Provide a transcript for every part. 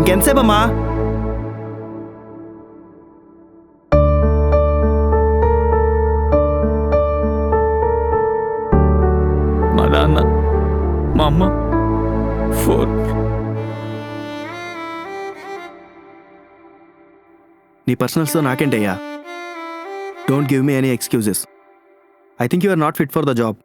ఇంకెంతసేపమ్మా? మా నాన్న, మా అమ్మ ఫోన్. నీ పర్సనల్స్తో నాకేంటయ్యా? Don't give me any excuses. I think you are not fit for the job.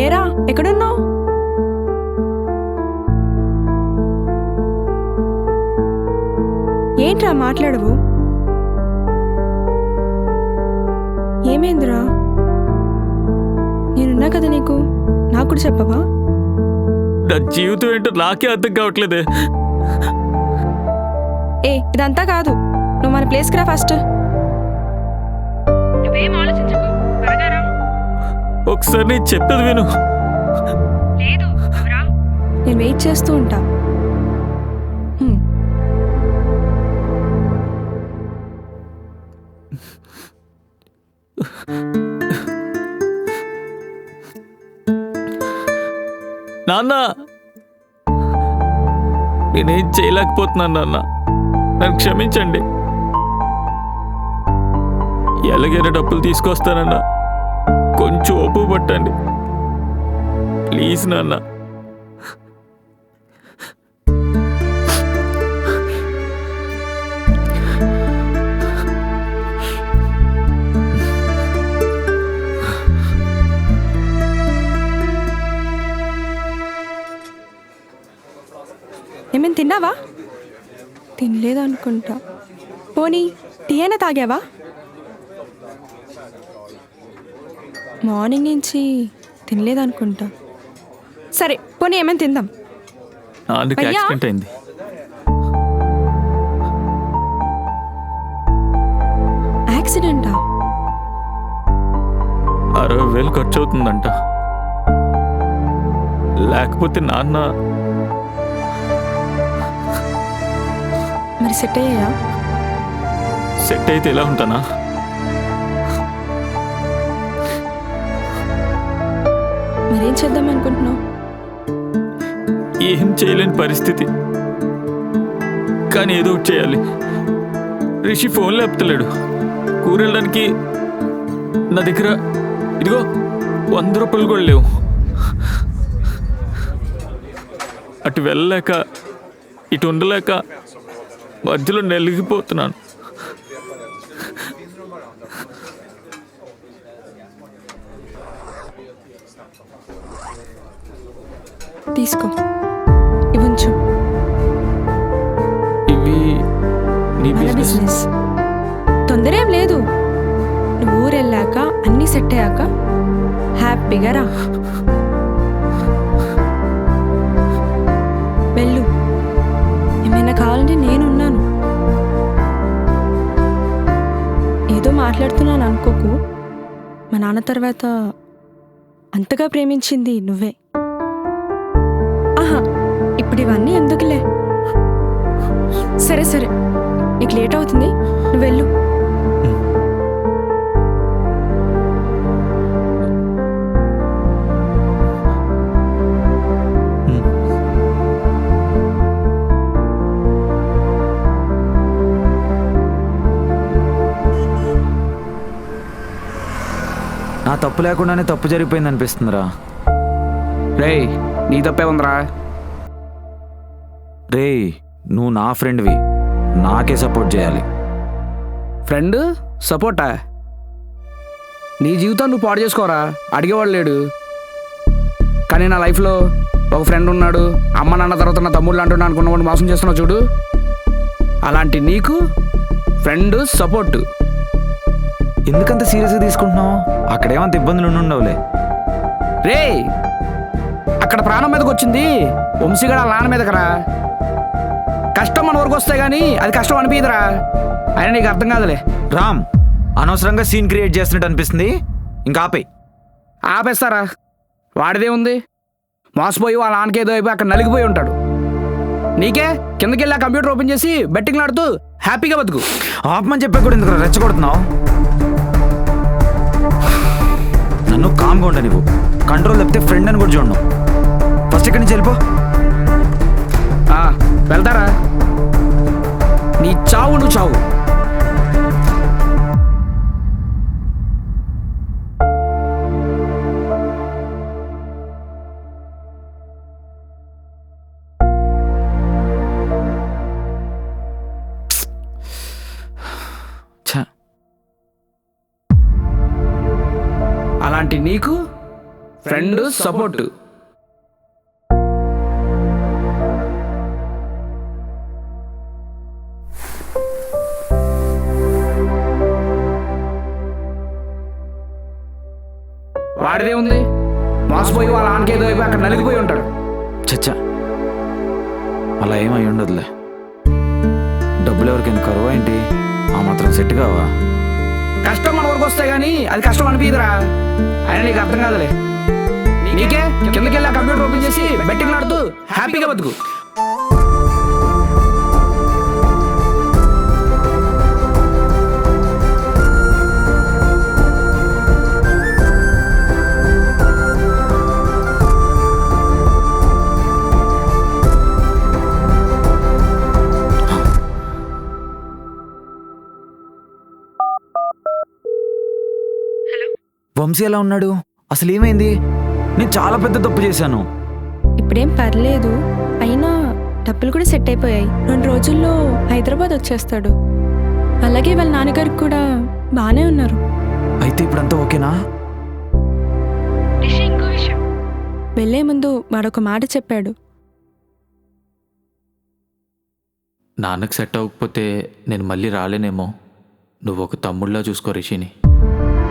ఏరా ఎక్కడున్నావు? ఏంట్రా మాట్లాడవు? ఏమైందిరా? నేనున్నా కదా నీకు, నాకు కూడా చెప్పవా? నా జీవితం ఏంటో నాకే అర్థం కావట్లేదే. ఇదంతా కాదు, నువ్వు మన ప్లేస్కి రా ఫస్ట్. నువ్వేం ఆలోచించకు, త్వరగా రా. ఒకసారి నేను చెప్పేది విను. లేదు, నేను వెయిట్ చేస్తూ ఉంటా. నాన్న, నేనేం చేయలేకపోతున్నాను నాన్న, నన్ను క్షమించండి. ఎలాగైనా డబ్బులు తీసుకొస్తానన్నా, కొంచెం ఓపు పట్టండి ప్లీజ్ నాన్న. ఏమైనా తిన్నావా? తినలేదనుకుంటా. పోనీ టీ అయినా తాగావా? మార్నింగ్ నుంచి తినలేదనుకుంటా. సరే పోనీ ఏమైనా తిందాం. నాన్నకి యాక్సిడెంట్ అయింది. యాక్సిడెంటా? 60,000 ఖర్చు అవుతుందంట. లేకపోతే నాన్న మరి సెట్ అయ్యాయా? సెట్ అయితే ఎలా ఉంటానా? మరేం చేద్దాం అనుకుంటున్నావు? ఏం చేయలేని పరిస్థితి, కానీ ఏదో ఒకటి చేయాలి. రిషి ఫోన్ లేపుతలేడు. కూరెళ్ళడానికి నా దగ్గర ఇదిగో 100 రూపాయలు కూడా లేవు. అటు వెళ్ళలేక ఇటు ఉండలేక మధ్యలో నలిగిపోతున్నాను. తీసుకో, ఇవ్వచ్చు. ఇవి నీ బిజినెస్ తొందర ఏం లేదు. నువ్వు ఊరెళ్ళాక అన్నీ సెట్ అయ్యాక హ్యాపీగా రా. వెళ్ళు, ఏమైనా కావాలంటే నేనున్నాను. ఏదో మాట్లాడుతున్నాను అనుకోకు. మా నాన్న తర్వాత అంతగా ప్రేమించింది నువ్వే. ఆహా, ఇప్పుడు ఇవన్నీ ఎందుకులే. సరే సరే, నీకు లేట్ అవుతుంది, నువ్వు వెళ్ళు. నా తప్పు లేకుండానే తప్పు జరిగిపోయింది అనిపిస్తుందిరా. రేయ్, నీ తప్పే ఉందిరా. రేయ్, నువ్వు నా ఫ్రెండ్వి, నాకే సపోర్ట్ చేయాలి. ఫ్రెండ్ సపోర్టా? నీ జీవితం నువ్వు పాడు చేసుకోరా, అడిగేవాడు లేడు. కానీ నా లైఫ్లో ఒక ఫ్రెండ్ ఉన్నాడు, అమ్మ నాన్న తర్వాత నా తమ్ముళ్ళు అంటున్నా అనుకున్నవాడు మోసం చేస్తున్నావు చూడు. అలాంటి నీకు ఫ్రెండ్ సపోర్టు. ఎందుకంత సీరియస్గా తీసుకుంటున్నావు? అక్కడేమంత ఇబ్బందులు ఉండవులే. రేయ్, అక్కడ ప్రాణం మీదకి వచ్చింది వంశీగడ నాన్న మీదకరా. కష్టం మన వరకు వస్తాయి కానీ అది కష్టం అనిపించదురా. అయినా నీకు అర్థం కాదులే. రామ్, అనవసరంగా సీన్ క్రియేట్ చేస్తున్నట్టు అనిపిస్తుంది. ఇంకా ఆపే. ఆపేస్తారా? వాడిదే ఉంది, మోసపోయి వాళ్ళ నాన్నకేదో అయిపోయి అక్కడ నలిగిపోయి ఉంటాడు. నీకే కిందకి వెళ్ళి ఆ కంప్యూటర్ ఓపెన్ చేసి బెట్టింగ్ ఆడుతూ హ్యాపీగా బతుకు. ఆపమని చెప్పే కూడా ఎందుకు రెచ్చగొడుతున్నావు? నన్ను కామ్గా ఉండ నువ్వు. కంట్రోల్ తప్పితే ఫ్రెండ్ అని కూడా చూడను. ఫస్ట్ ఇక్కడి నుంచి వెళ్ళిపో. వెళ్తారా? నీ చావు నువ్వు చావు. ఛ, అలాంటి నీకు ఫ్రెండ్ సపోర్ట్. వాడిదే ఉంది, మోసపోయి వాళ్ళ నాన్నకేదో అయిపోయి అక్కడ నలిగిపోయి ఉంటాడు. చచ్చా, అలా ఏమై ఉండదులే. డబ్బులు ఎవరికైనా కరువా ఏంటి? ఆ మాత్రం సెట్ కావా? కష్టం మన వరకు వస్తాయి కానీ అది కష్టం అనిపించదురా. అయినా నీకు అర్థం కాదులే. నీకే కిందకి వెళ్ళి ఆ కంప్యూటర్ ఓపెన్ చేసి బెట్టింగ్ ఆడుతూ హ్యాపీగా బతుకు. వంశీ ఎలా ఉన్నాడు? అసలు ఏమైంది? నేను చాలా పెద్ద తప్పు చేశాను. ఇప్పుడేం పర్లేదు, అయినా డబ్బులు కూడా సెట్ అయిపోయాయి. 2 రోజుల్లో హైదరాబాద్ వచ్చేస్తాడు. అలాగే వాళ్ళ నాన్నగారికి కూడా బాగానే ఉన్నారు. అయితే ఇప్పుడంతా ఓకేనా? వెళ్ళే ముందు వాడొక మాట చెప్పాడు. నాన్నకు సెట్ అవ్వకపోతే నేను మళ్ళీ రాలేనేమో. నువ్వు ఒక తమ్ముళ్ళ చూసుకో రిషిని.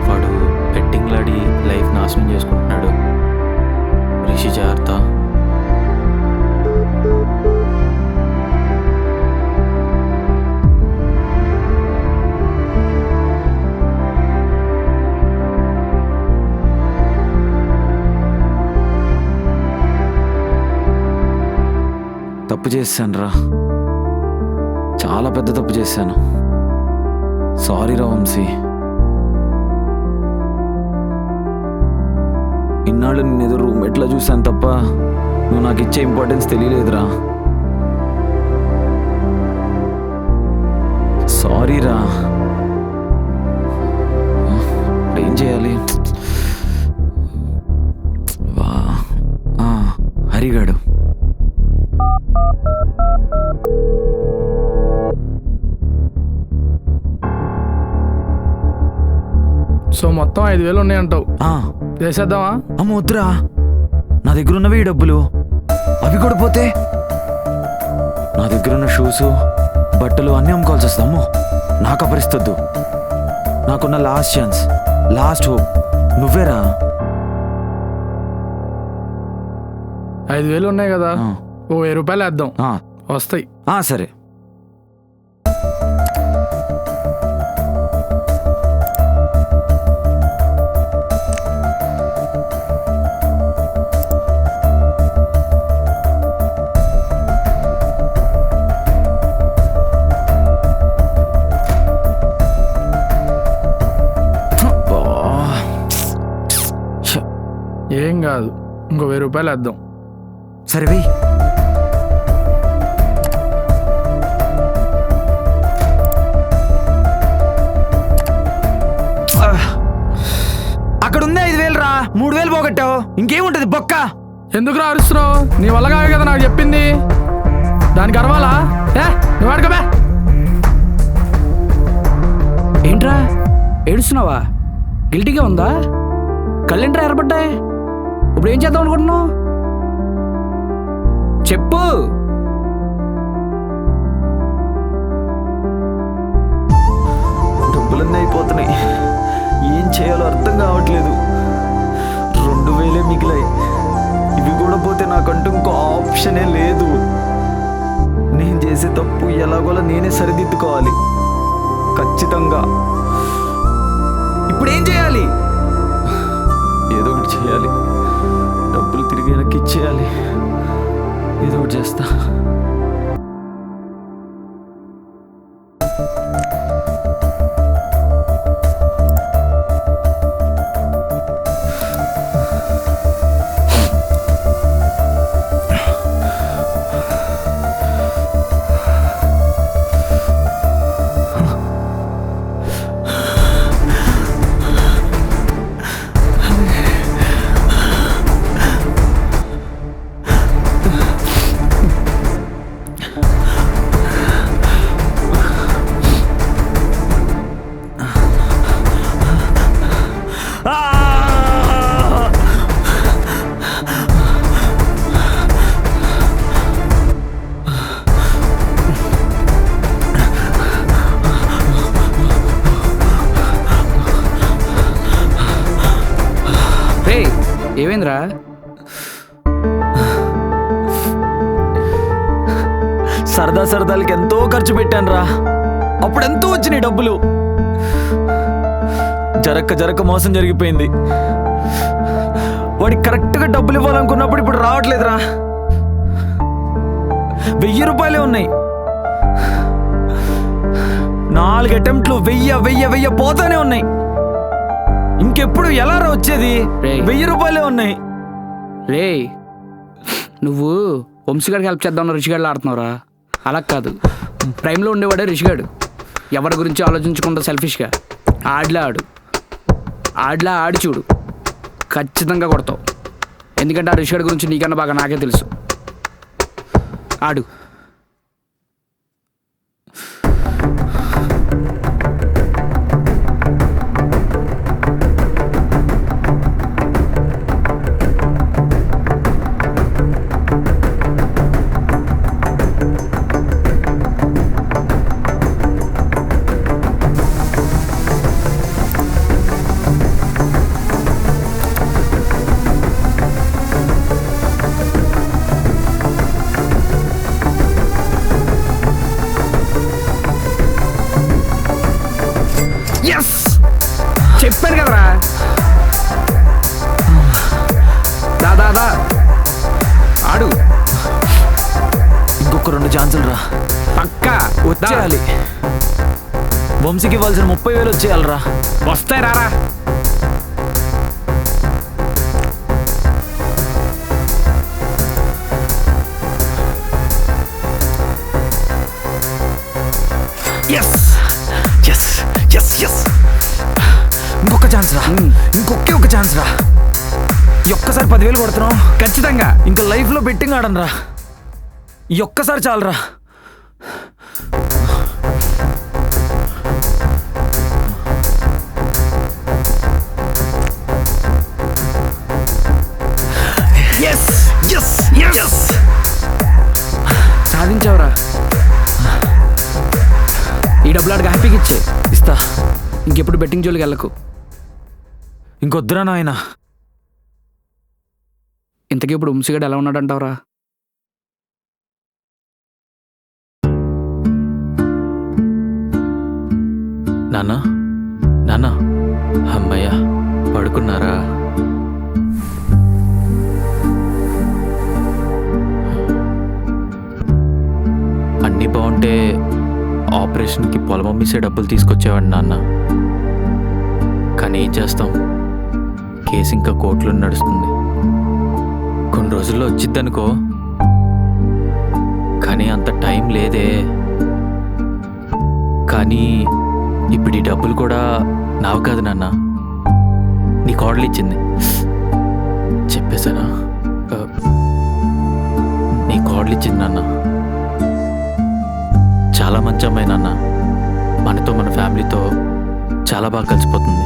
వాడు బెట్టింగ్లాడి లైఫ్ నాశనం చేసుకుంటున్నాడు. రిషి జాగ్రత్త. తప్పు చేశాను రా, చాలా పెద్ద తప్పు చేశాను. సారీ రా వంశీ. ఇన్నాళ్ళు నేను ఏదో రూమ్ ఎట్లా చూశాను తప్ప నువ్వు నాకు ఇచ్చే ఇంపార్టెన్స్ తెలియలేదురా. సారీ రా. ఇప్పుడు ఏం చేయాలి? హరిగాడు సో మొత్తం 5,000 ఉన్నాయంటావు. చేసేద్దామా? అమ్మ వద్దురా, నా దగ్గర ఉన్నవి ఈ డబ్బులు. అవి కూడా పోతే నా దగ్గర ఉన్న షూస్ బట్టలు అన్నీ అమ్ముకోవాల్సి వస్తాము. నాకు అపరిస్తొద్దు. నాకున్న లాస్ట్ ఛాన్స్, లాస్ట్ హోప్ నువ్వేరా. 5,000 ఉన్నాయి కదా, ఓ 1000 రూపాయలు వేద్దాం, వస్తాయి. సరే. ఏం కాదు, ఇంకో 1000 రూపాయలు వేద్దాం. సరే వెయ్యి. అక్కడ ఉంది 5,000 రా, 3,000 పోగొట్టావు. ఇంకేముంటది బొక్క? ఎందుకు అరుస్తున్నావు? నీ వల్ల కాదు కదా నాకు చెప్పింది. దానికి అరవాలా? నువ్వు అడగబే. ఏంట్రా ఏడుస్తున్నావా? గిల్టీగా ఉందా? కళ్ళేంట్రా ఎర్రబడ్డాయి? ఇప్పుడు ఏం చేద్దాం అనుకుంటున్నావు? చెప్పు. డబ్బులన్నీ అయిపోతున్నాయి, ఏం చేయాలో అర్థం కావట్లేదు. 2,000 మిగిలాయి. ఇవి కూడా పోతే నాకంటూ ఇంకో ఆప్షనే లేదు. నేను చేసే తప్పు ఎలాగోలా నేనే సరిదిద్దుకోవాలి ఖచ్చితంగా. ఇప్పుడు ఏం చేయాలి? ఏదో ఒకటి ఒకటి చేయాలి. డబ్బులు తిరిగి వెనక్కి ఇచ్చేయాలి. ఏదో ఒకటి చేస్తా. ఏమైందిరా? సరదాలకి ఎంతో ఖర్చు పెట్టాను రా. అప్పుడు ఎంతో వచ్చినాయి డబ్బులు. జరక్క మోసం జరిగిపోయింది. వాడికి కరెక్ట్గా డబ్బులు ఇవ్వాలనుకున్నప్పుడు ఇప్పుడు రావట్లేదురా. 1000 రూపాయలే ఉన్నాయి. 4 అటెంప్ట్లు 1000 పోతానే ఉన్నాయి. ఇంకెప్పుడు ఎలా రా వచ్చేది? 1000 రూపాయలే ఉన్నాయి. రే, నువ్వు వంశీగాడికి హెల్ప్ చేద్దామన్న రిషిగాడిలో ఆడుతున్నావురా. అలా కాదు, ప్రైమ్లో ఉండేవాడే రిషిగాడు. ఎవరి గురించి ఆలోచించకుండా సెల్ఫిష్గా ఆడ్లా ఆడి చూడు, ఖచ్చితంగా కొడతావు. ఎందుకంటే ఆ రిషిగాడి గురించి నీకన్నా బాగా నాకే తెలుసు. ఆడు. చెప్పాను కదరా. దాదా ఆడు. ఇంకొక 2 ఛాన్సులు రా. పక్కా వచ్చేయాలి. వంశీకి ఇవ్వాల్సిన 30,000 వచ్చేయాలరా. వస్తాయి రారా. ఇంకొక ఛాన్స్ రా. ఒక ఛాన్స్ రా. ఒక్కసారి 10,000 కొడుతున్నాం ఖచ్చితంగా. ఇంకా లైఫ్లో బెట్టింగ్ ఆడను రా. ఈ ఒక్కసారి చాలరా. సాధించావురా. ఈ డబ్బులు ఆడికి హ్యాపీగా ఇస్తా. ఇంకెప్పుడు బెట్టింగ్ జోలికి వెళ్ళకు. ఇంకొద్దురా నాయన. ఇంతకీ ఇప్పుడు వంశీగాడు ఎలా ఉన్నాడంటావురా? నాన్న అమ్మయ్య పడుకున్నారా? అన్నీ బాగుంటే ఆపరేషన్కి పొలం అమ్మేసే డబ్బులు తీసుకొచ్చేవాడిని నాన్న. కానీ ఏం చేస్తాం, కేసు ఇంకా కోర్టులో నడుస్తుంది. కొన్ని రోజుల్లో వచ్చిద్దనుకో, కానీ అంత టైం లేదే. కానీ ఇప్పుడు ఈ డబ్బులు కూడా నావు కాదు నాన్న, నీ కోడలు ఇచ్చింది. చెప్పేశానా? నీ కోడలు ఇచ్చింది నాన్న. చాలా మంచి అమ్మాయి నాన్న. మనతో మన ఫ్యామిలీతో చాలా బాగా కలిసిపోతుంది.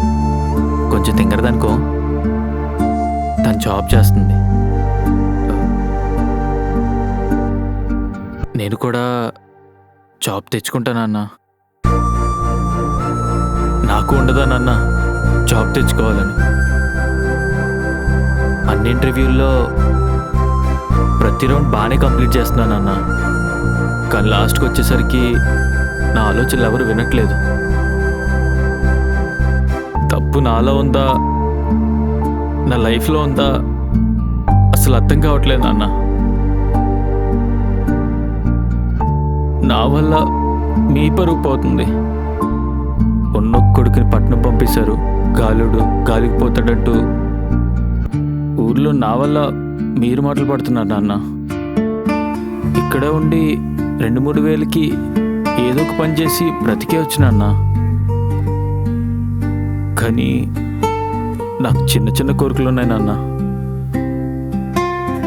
కొంచెం తింగరదనుకో, తను జాబ్ చేస్తుంది. నేను కూడా జాబ్ తెచ్చుకుంటానన్నా. నాకు ఉండదా నాన్న జాబ్ తెచ్చుకోవాలని? అన్ని ఇంటర్వ్యూల్లో ప్రతి రౌండ్ బాగానే కంప్లీట్ చేస్తున్నానన్నా. కానీ లాస్ట్కి వచ్చేసరికి నా ఆలోచనలు ఎవరు వినట్లేదు. తప్పు నాలో ఉందా నా లైఫ్లో ఉందా అసలు అర్థం కావట్లేదు నాన్న. నా వల్ల మీ పరుగు పోతుంది. ఉన్న కొడుకుని పట్నం పంపిస్తారు, గాలికి పోతాడంటూ ఊర్లో నా వల్ల మీరు మాటలు పడుతున్నారు నాన్న. ఇక్కడ ఉండి 2-3 వేలకి ఏదో ఒక పని చేసి బ్రతికే వచ్చినా. కానీ నాకు చిన్న చిన్న కోరికలు ఉన్నాయి నాన్న.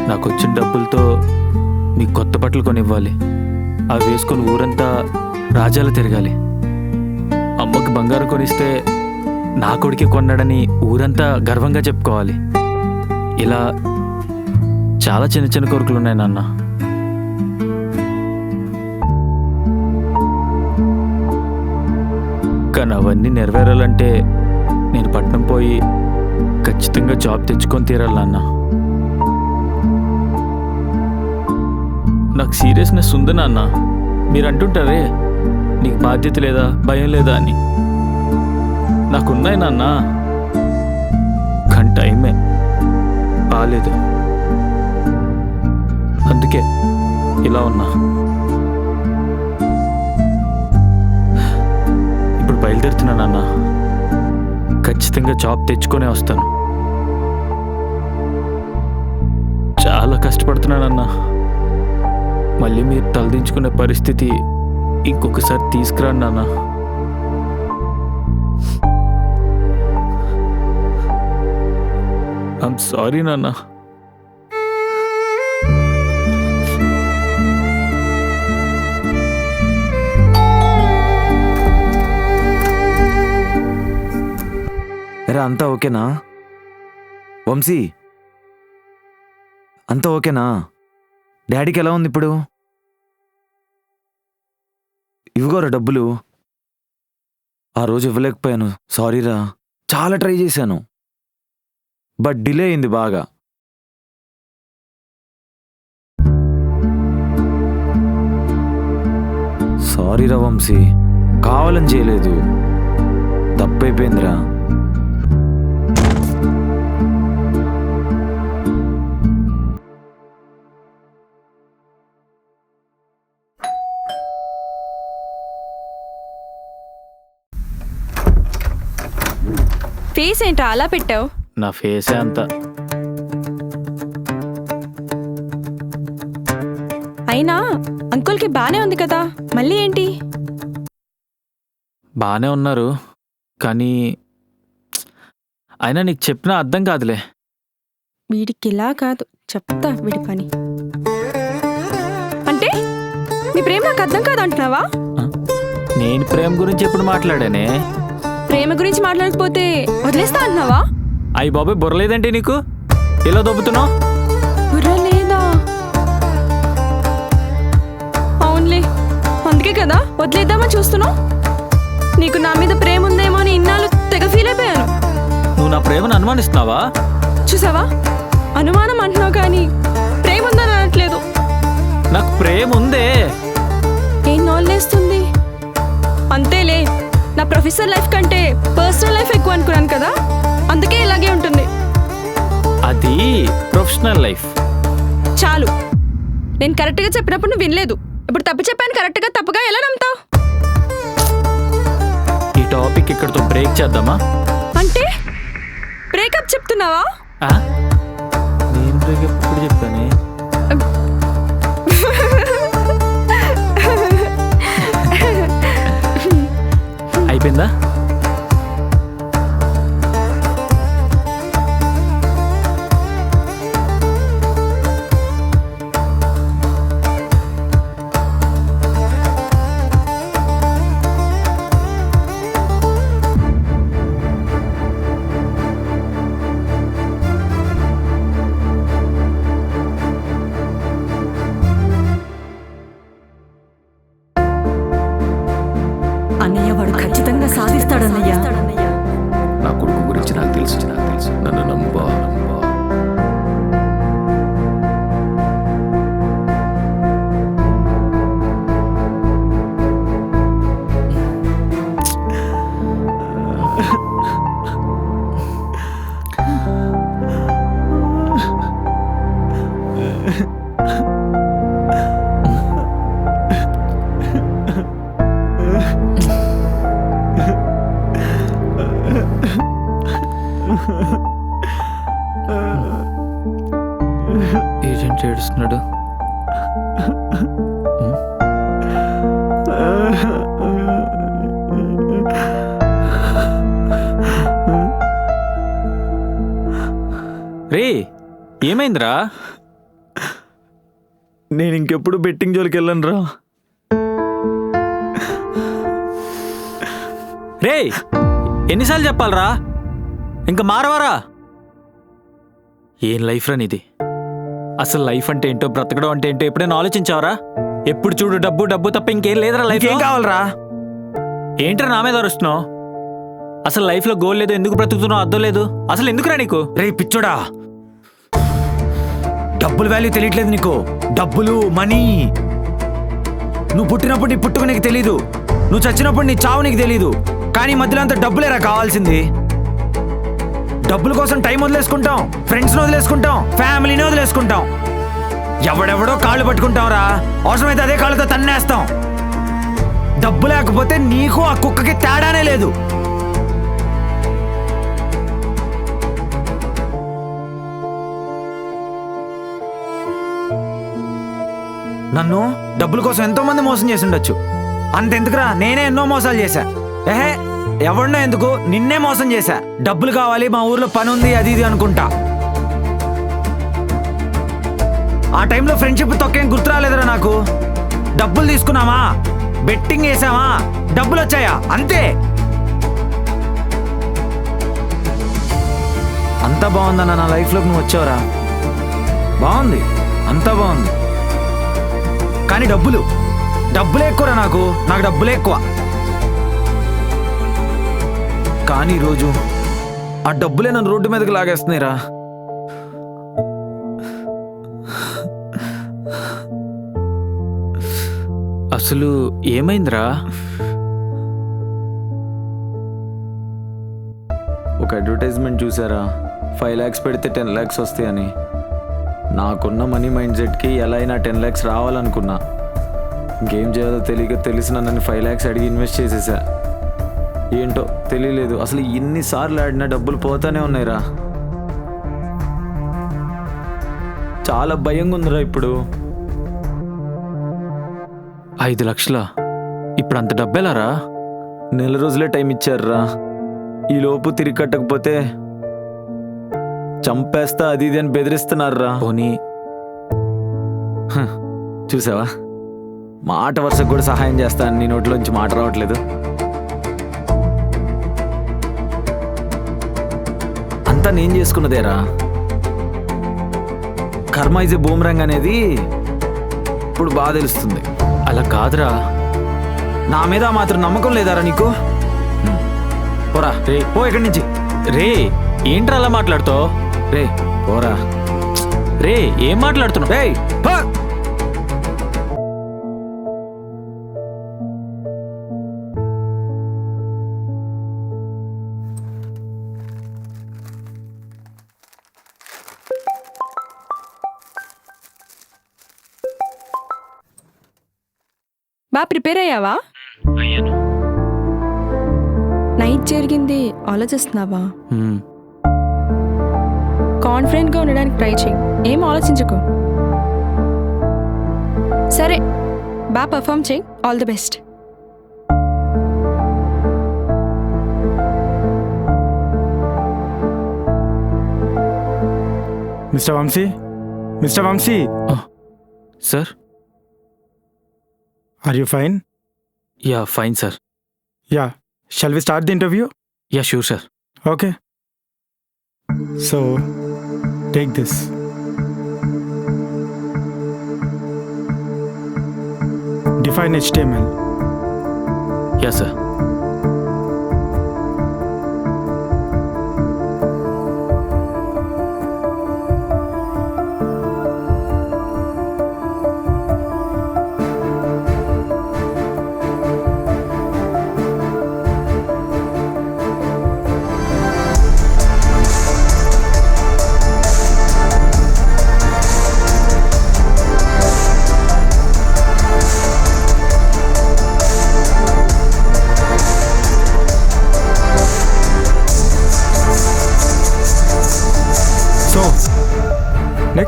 నాకు వచ్చిన డబ్బులతో మీకు కొత్త బట్టలు కొనివ్వాలి, అవి వేసుకొని ఊరంతా రాజ్యాలు తిరగాలి. అమ్మకి బంగారం కొనిస్తే నా కొడుకే కొన్నాడని ఊరంతా గర్వంగా చెప్పుకోవాలి. ఇలా చాలా చిన్న చిన్న కోరికలు ఉన్నాయి నాన్న. కానీ అవన్నీ నెరవేరాలంటే నేను పట్నం పోయి ఖచ్చితంగా జాబ్ తెచ్చుకొని తీరాలి నాన్న. నాకు సీరియస్నెస్ ఉంది నాన్న. మీరు అంటుంటారే నీకు బాధ్యత లేదా, భయం లేదా అని. నాకున్నాయి నాన్న, కానీ టైమే బాలేదు. అందుకే ఇలా ఉన్నా. ఇప్పుడు బయలుదేరుతున్నా నాన్న. ఖచ్చితంగా జాబ్ తెచ్చుకొనే వస్తాను. చాలా కష్టపడుతున్నానన్నా. మళ్ళీ మీరు తలదించుకునే పరిస్థితి ఇంకొకసారి తీసుకురాను నాన్న. ఐమ్ సారీ నాన్న. ఎరా అంతా ఓకేనా వంశీ? అంతా ఓకేనా? డాడీకి ఎలా ఉంది ఇప్పుడు? ఇవిగోరా డబ్బులు. ఆ రోజు ఇవ్వలేకపోయాను, సారీరా. చాలా ట్రై చేశాను, బట్ డిలే అయింది బాగా. సారీరా వంశీ, కావాలని చేయలేదు, తప్పైపోయిందిరా. ఫేస్ ఏంట్రా అలా పెట్టావు? నా ఫేసే అంత. అయినా అంకుల్కి బానే ఉంది కదా, మళ్ళీ ఏంటి? బాగానే ఉన్నారు, కానీ అయినా నీకు చెప్పినా అర్థం కాదులే. వీడికి ఇలా కాదు, చెప్తా వీడి పని. అంటే నీ ప్రేమ నాకు అర్థం కాదు అంటున్నావా? నేను ప్రేమ గురించి ఎప్పుడు మాట్లాడానే? ప్రేమ గురించి మాట్లాడకపోతే వదిలేస్తా అంటున్నావా? అయ్యి బాబాయ్, బుర్రలేదంటే నీకు? ఇలా దొబ్బుతున్నావు? బుర్ర లేదా? అవునులే, అందుకే కదా వదిలేద్దామని చూస్తున్నావు. నీకు నా మీద ప్రేమ ఉందేమో అని ఇన్నాళ్ళు తెగ ఫీల్ అయిపోయాను. నువ్వు నా ప్రేమను అనుమానిస్తున్నావా? చూసావా, అనుమానం అంటున్నావు కానీ ప్రేమ ఉందని అనట్లేదు. నాకు ప్రేమ ఉందే. ఏం నోళ్ళేస్తుంది? అంతేలే, నా ప్రొఫెసర్ లైఫ్ కంటే పర్సనల్ లైఫ్ ఎక్కువ అనుకున్నాను కదా, అందుకే ఇలాగే ఉంటుంది. అది ప్రొఫెషనల్ లైఫ్. చాలు, నేను కరెక్ట్గా చెప్పినప్పుడు నువ్వు వినలేదు. ఇప్పుడు తప్పు చెప్పాను కరెక్ట్గా, తప్పుగా ఎలా నమ్ముతావు? ఈ టాపిక్ ఇక్కడితో బ్రేక్ చేద్దామా? అంటే బ్రేకప్ చెప్తున్నావా? నేను బ్రేకప్ ఎప్పుడు చెప్తానే? అయిపోయిందా? అన్నయ్య, వాడు ఖచ్చితంగా సాధిస్తాడన్నయ్య. నా కొడుకు గురించి నాకు తెలుసు, నన్ను నమ్ముబా. ఏడుస్తున్నాడు? రే ఏమైందిరా? నేను ఇంకెప్పుడు బెట్టింగ్ జోలికి వెళ్ళను రా. రే ఎన్నిసార్లు చెప్పాలరా? ఇంకా మారవారా? ఏం లైఫ్ రా నీది? అసలు లైఫ్ అంటే ఏంటో, బ్రతకడం అంటే ఏంటో ఎప్పుడైనా ఆలోచించావరా? ఎప్పుడు చూడు డబ్బు డబ్బు తప్ప ఇంకేం లేదురా లైఫ్. ఏం కావాలరా? ఏంట్రా నా మీద అరుస్తున్నావు? అసలు లైఫ్ లో గోల్ లేదు, ఎందుకు బ్రతుకుతున్నావు అర్థం లేదు. అసలు ఎందుకురా నీకు? రే పిచ్చోడా, డబ్బులు వాల్యూ తెలియట్లేదు నీకు. డబ్బులు, మనీ. నువ్వు పుట్టినప్పుడు నీ పుట్టుక నీకు తెలీదు, నువ్వు చచ్చినప్పుడు నీ చావు నీకు తెలీదు. కానీ మధ్యలో అంత డబ్బులేరా కావాల్సింది. డబ్బుల కోసం టైం వదిలేసుకుంటాం, ఫ్రెండ్స్ని వదిలేసుకుంటాం, ఫ్యామిలీని వదిలేసుకుంటాం. ఎవడెవడో కాళ్ళు పట్టుకుంటాం రా, అవసరమైతే అదే కాళ్ళతో తన్నేస్తాం. డబ్బు లేకపోతే నీకు ఆ కుక్కకి తేడానే లేదు. నన్ను డబ్బుల కోసం ఎంతో మంది మోసం చేసి ఉండొచ్చు. అంతెందుకురా, నేనే ఎన్నో మోసాలు చేశా. ఏహే ఎవరినో ఎందుకు, నిన్నే మోసం చేశా. డబ్బులు కావాలి, మా ఊర్లో పని ఉంది, అది ఇది అనుకుంటా. ఆ టైంలో ఫ్రెండ్షిప్ తొక్కేం గుర్తు రాలేదురా నాకు. డబ్బులు తీసుకున్నామా, బెట్టింగ్ వేసామా, డబ్బులు వచ్చాయా, అంతే. అంతా బాగుందన్న నా లైఫ్లోకి నువ్వు వచ్చావురా. బాగుంది, అంతా బాగుంది. కానీ డబ్బులే ఎక్కువరా నాకు డబ్బులే ఎక్కువ. కానీ ఈరోజు ఆ డబ్బులే నన్ను రోడ్డు మీదకి లాగేస్తున్నాయిరా. అసలు ఏమైందిరా? ఒక అడ్వర్టైజ్మెంట్ చూసారా, 5 lakhs పెడితే 10 lakhs వస్తాయని. నాకున్న మనీ మైండ్ సెట్కి ఎలా అయినా 10 lakhs రావాలనుకున్నా. ఇంకేం చేయాలో తెలిసిన నన్ను 5 lakhs అడిగి ఇన్వెస్ట్ చేసేసా. ఏంటో తెలియలేదు, అసలు ఎన్నిసార్లు ఆడినా డబ్బులు పోతానే ఉన్నాయిరా. చాలా భయంగా ఉందిరా ఇప్పుడు. 5 లక్షలా? ఇప్పుడు అంత డబ్బేలారా? నెల రోజులే టైం ఇచ్చారురా. ఈలోపు తిరిగి కట్టకపోతే చంపేస్తా అది ఇది అని బెదిరిస్తున్నారురా. పోనీ చూసావా, మాట వరుసకు కూడా సహాయం చేస్తాను, నీ నోట్లోంచి మాట రావట్లేదు. అంతా నేను చేసుకున్నదేరా. కర్మ ఇస్ ఏ బూమరంగ్ అనేది ఇప్పుడు బాగా తెలుస్తుంది. అలా కాదురా. నా మీద మాత్రం నమ్మకం లేదారా నీకు? పోరా రే, పో ఇక్కడి నుంచి. రే ఏంట్రా అలా మాట్లాడుతావు? రే పోరా. రే ఏం మాట్లాడుతున్నావు? రేయ్ పో. బాగా ప్రిపేర్ అయ్యావా? నైట్ జరిగింది ఆలోచిస్తున్నావా? కాన్ఫిడెంట్గా ఉండడానికి ట్రై చేయి, ఏం ఆలోచించకు. సరే బాగా పర్ఫామ్ చేయి, all the best. Mister Vamshi, sir. are you fine? Yeah fine sir. Yeah, shall we start the interview? Yeah sure sir. Okay. So, take this. Define HTML. Yeah sir.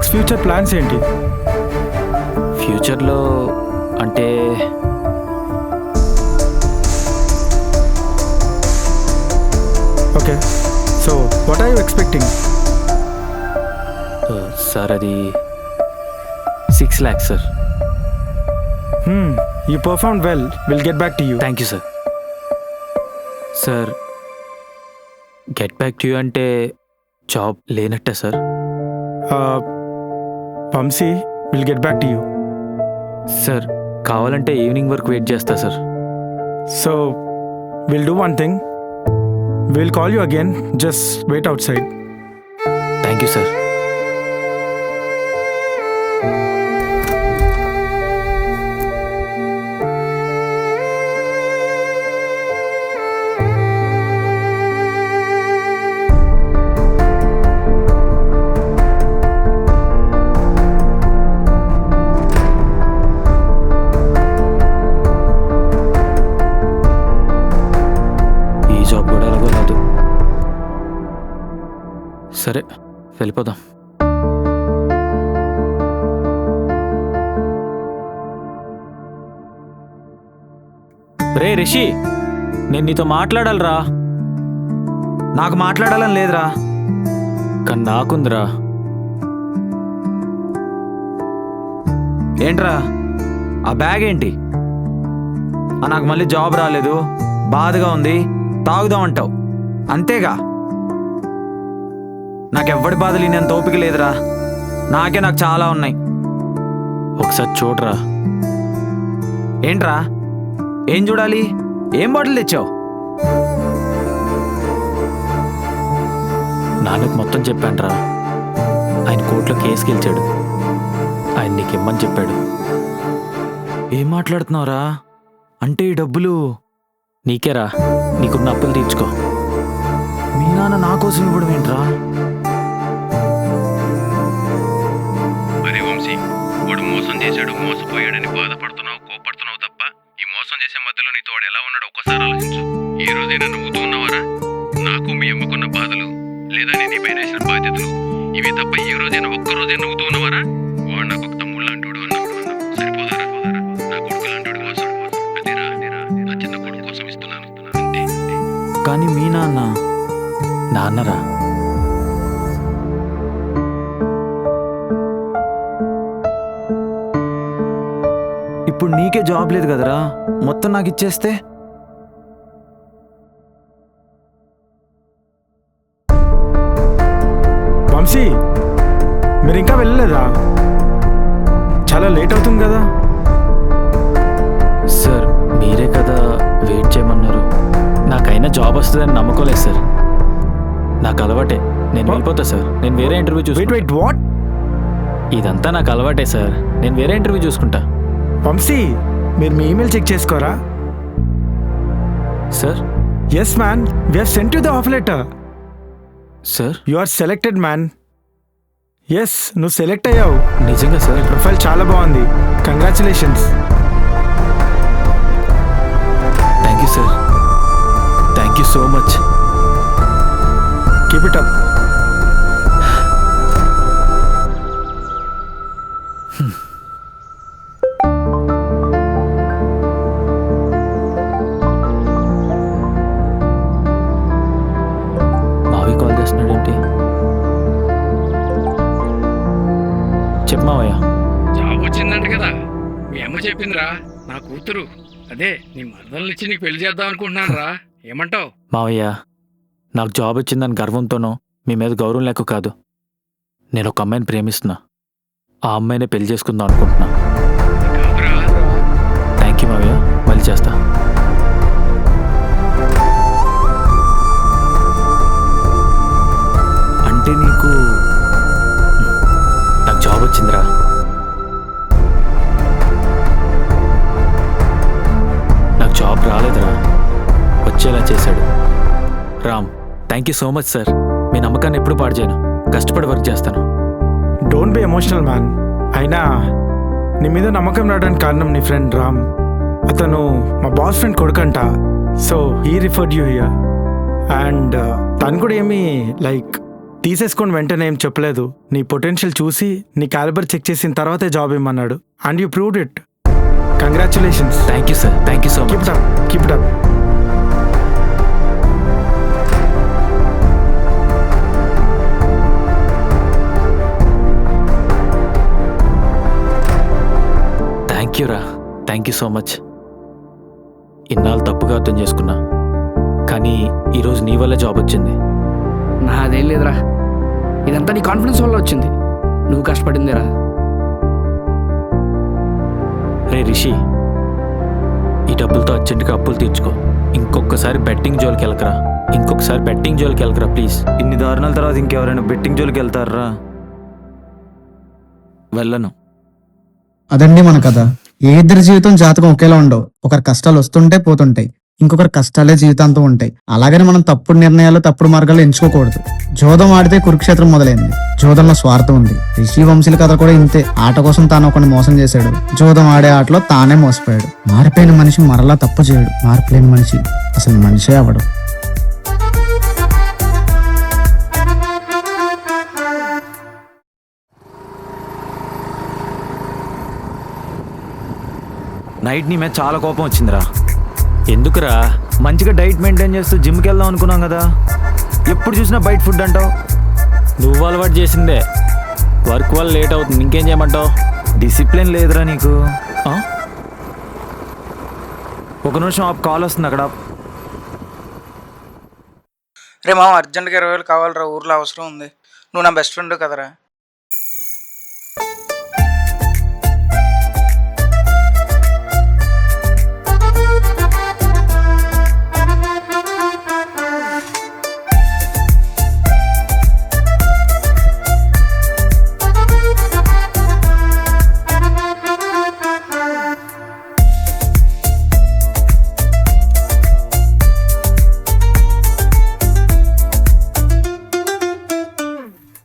Next future plans ఏంటి? ఫ్యూచర్లో అంటే okay, so what are you expecting? Sir అది 6 lakhs సార్. You perform well, will get back to you. Thank you sir. Sir get back to you అంటే job లేనట్టే sir? Vamsi will get back to you. Sir కావాలంటే evening వరకు wait చేస్తా sir. So will do one thing, will call you again, just wait outside. Thank you sir. Job కూడా ఎలాగో రాదు. సరే వెళ్ళిపోదాం. రే రిషి, నేను నీతో మాట్లాడాలిరా. నాకు మాట్లాడాలని లేదురా. కానీ నాకుందిరా. ఏంట్రా ఆ బ్యాగ్ ఏంటి? నాకు మళ్ళీ జాబ్ రాలేదు, బాధగా ఉంది, తాగుదామంటావు అంతేగా. నాకెవ్వడి బాధలు నేను ఓపిక లేదురా. నాకు చాలా ఉన్నాయి. ఒకసారి చూడరా. ఏంట్రా? ఏం చూడాలి? ఏం బాటిల్ తెచ్చావు? నాన్నకు మొత్తం చెప్పానురా. ఆయన కోర్టులో కేసు గెలిచాడు. ఆయన నీకు ఇమ్మని చెప్పాడు. ఏం మాట్లాడుతున్నావురా? అంటే ఈ డబ్బులు నీకేరా, నీకున్న అప్పులు తీర్చుకో. మీ నాన్న నా కోసం ఇవ్వడం ఏంట్రా? అరే వంశీ, వాడు మోసం చేశాడు, మోసపోయాడని బాధపడుతున్నావు, కోపడుతున్నావు తప్ప ఈ మోసం చేసే మధ్యలో నీతో వాడు ఎలా ఉన్నాడో ఒక్కసారి ఆలోచించు. ఏ రోజైనా నవ్వుతూ ఉన్నవారా? నాకు మీ అమ్మకున్న బాధలు లేదా నేను నీ పైన వేసిన బాధ్యతలు ఇవి తప్ప ఏ రోజైనా ఒక్కరోజైనా నవ్వుతూ ఉన్నవారా? వాడు నాకు ఒక తమ్ముడు లాంటివాడు అన్నాడు. సరిపోదారా? నా కొడుకు లాంటివాడు మోసాడు. అదేరా నా చిన్న కొడుకు కోసం ఇస్తున్నాను అంతే. కానీ మీ నాన్నరా. ఇప్పుడు నీకే జాబ్ లేదు కదరా, మొత్తం నాకు ఇచ్చేస్తే? వంశీ మీరు ఇంకా వెళ్ళలేదా? చాలా లేట్ అవుతుంది కదా. సార్ మీరే కదా వెయిట్ చేయమన్నారు. నాకైనా జాబ్ వస్తుందని నమ్మకోలేదు సార్. నాకు అలవాటే, నేను వెళ్ళిపోతా సార్. నేను వేరే ఇంటర్వ్యూ చూసుకుంటా. Wait what? ఇదంతా నాకు అలవాటే సార్. నేను వేరే ఇంటర్వ్యూ చూసుకుంటా. వంశీ మీరు మీ ఈమెయిల్ చెక్ చేసుకోరా? Sir yes man, we have sent you the offer letter. Sir you are selected man. Yes, నువ్వు సెలెక్ట్ అయ్యావు. నిజంగా సార్? ప్రొఫైల్ చాలా బాగుంది, congratulations. Thank you sir. Thank you so much. Keep it up. మావి call చేస్తున్నాడేంటి? చెప్పు మావయ్య. జాబ్ వచ్చిందంట కదా, మీ అమ్మ చెప్పిందిరా. నా కూతురు అదే నీ మరదల్ని ఇచ్చి నీకు పెళ్లి చేద్దాం అనుకుంటున్నాను రా. ఏమంటావు? మావయ్య, నాకు జాబ్ వచ్చిందని గర్వంతోనో మీ మీద గౌరవం లేక కాదు. నేను ఒక అమ్మాయిని ప్రేమిస్తున్నా. ఆ అమ్మాయినే పెళ్లి చేసుకుందాం అనుకుంటున్నా. థ్యాంక్ యూ మావయ్య, మళ్ళీ చేస్తా. అంటే నీకు నాకు జాబ్ వచ్చిందిరా. నాకు జాబ్ రాలేదురా, వచ్చేలా చేశాడు Ram. Thank you so much sir. మీ నమ్మకాన్ని ఎప్పుడు పాడు చేయను. కష్టపడి వర్క్ చేస్తాను. Don't be emotional man. అయినా నీ మీద నమ్మకం రావడానికి కారణం నీ ఫ్రెండ్ రామ్. అతను మా బాస్ ఫ్రెండ్ కొడుకంట. So he referred you here. And తను కూడా ఏమీ లైక్ తీసేసుకొని వెంటనే ఏం చెప్పలేదు. నీ పొటెన్షియల్ చూసి నీ క్యాలిబర్ చెక్ చేసిన తర్వాతే జాబ్ ఇమ్మన్నాడు. And you proved it. Congratulations. Thank you sir, thank you so keep much. It up, keep it up. Thank you రా, థ్యాంక్ యూ సో మచ్. ఇన్నాళ్ళు తప్పుగా అర్థం చేసుకున్నా, కానీ ఈరోజు నీ వల్ల జాబ్ వచ్చింది. నాదేం లేదురా, ఇదంతా నీ కాన్ఫిడెన్స్ వల్ల వచ్చింది. నువ్వు కష్టపడిందిరా. రే రిషి, ఈ డబ్బులతో అర్జెంట్గా అప్పులు తీర్చుకో. ఇంకొకసారి బెట్టింగ్ జోలికి వెళ్ళకరా, ఇంకొకసారి బెట్టింగ్ జోలికి వెళ్ళకరా ప్లీజ్. ఇన్ని దారుణాల తర్వాత ఇంకెవరైనా బెట్టింగ్ జోలికి వెళ్తారా? వెళ్ళను. అదండి మన కథ. ఏ ఇద్దరి జీవితం జాతకం ఒకేలా ఉండవు. ఒకరి కష్టాలు వస్తుంటే పోతుంటాయి, ఇంకొకరి కష్టాలే జీవితాంతం ఉంటాయి. అలాగని మనం తప్పుడు నిర్ణయాలు తప్పుడు మార్గాలు ఎంచుకోకూడదు. జోదం ఆడితే కురుక్షేత్రం మొదలైంది. జోదంలో స్వార్థం ఉంది. రిషి వంశీల కథ కూడా ఇంతే. ఆట కోసం తాను ఒకరిని మోసం చేశాడు. జోదం ఆడే ఆటలో తానే మోసపోయాడు. మారిపోయిన మనిషి మరలా తప్పు చేయడు. మారిపోయిన మనిషి అసలు మనిషే అవడు. నైట్ నీ మీద చాలా కోపం వచ్చిందిరా. ఎందుకురా? మంచిగా డైట్ మెయింటైన్ చేస్తూ జిమ్కి వెళ్దాం అనుకున్నాం కదా, ఎప్పుడు చూసినా బయట ఫుడ్ అంటావు. నువ్వు అలవాటు చేసిందే. వర్క్ వల్ల లేట్ అవుతుంది, ఇంకేం చేయమంటావు? డిసిప్లిన్ లేదురా నీకు. ఆ? ఒక నిమిషం కాల్ వస్తుంది అక్కడ. రే మామ, అర్జెంట్గా 20,000 కావాలరా, ఊర్లో అవసరం ఉంది. నువ్వు నా బెస్ట్ ఫ్రెండ్ కదరా.